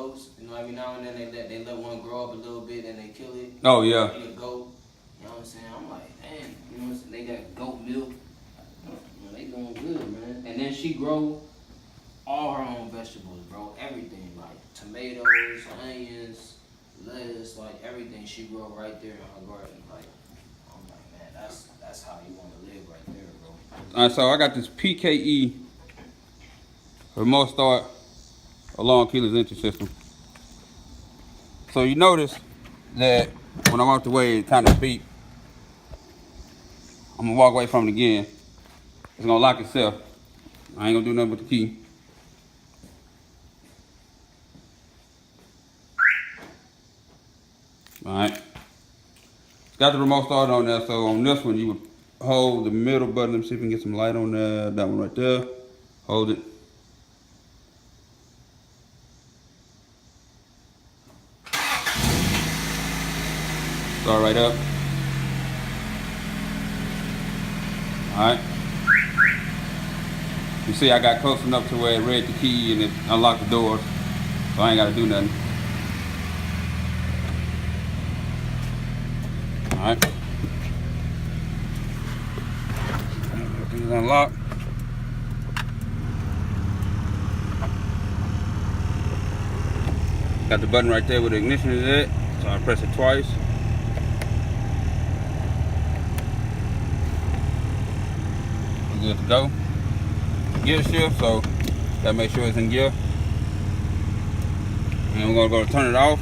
goats. You know, every now and then they let one grow up a little bit and they kill it. Oh yeah. They eat a goat. You know what I'm saying? I'm like, man, you know what I'm saying? They got goat milk. You know, they doing good, man. And then she grow all her own vegetables, bro. Everything, like tomatoes, onions, lettuce, like everything she grow right there in her garden. Like, I'm like, man, that's how you want to live right there, bro. Alright, so I got this PKE remote start alarm keyless entry system. So you notice that when I walked away, it kind of beep. I'm gonna walk away from it again. It's gonna lock itself. I ain't gonna do nothing with the key. Alright. Got the remote start on there, so on this one you would hold the middle button. Let me see if we can get some light on there. That one right there. Hold it. Start right up. Alright. You see I got close enough to where it read the key and it unlocked the doors. So I ain't gotta do nothing. Alright. Everything's unlocked. Got the button right there where the ignition is at. So I press it twice. We're good to go. Gear shift, so gotta make sure it's in gear. And we're gonna go turn it off.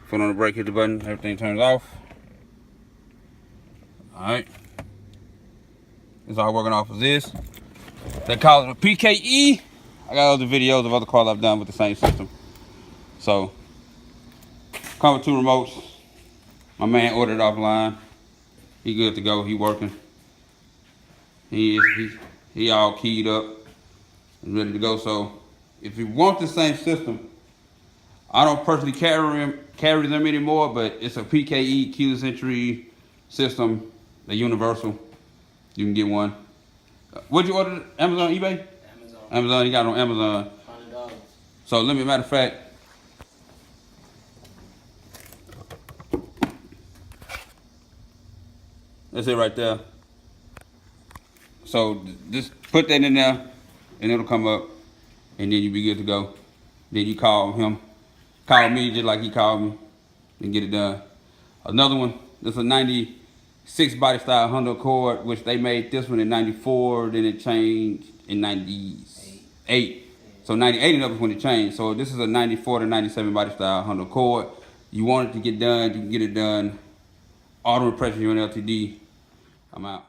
Foot on the brake, hit the button, everything turns off. Alright. It's all working off of this. They call it a PKE. I got other videos of other cars I've done with the same system. So, come with 2 remotes. My man ordered offline. He good to go, he working. He all keyed up and ready to go. So, if you want the same system, I don't personally carry them anymore, but it's a PKE keyless entry system, the universal. You can get one. What'd you order? Amazon, eBay? Amazon. Amazon, you got it on Amazon. $100. So let me, matter of fact, that's it right there. So just put that in there and it'll come up and then you'll be good to go. Then you call him, call me just like he called me and get it done. Another one, this is a 96 body style Honda Accord, which they made this one in 94, then it changed in 98. So 98 and up is when it changed. So this is a 94 to 97 body style Honda Accord. You want it to get done, you can get it done. Auto impression, you're an LTD. I'm out.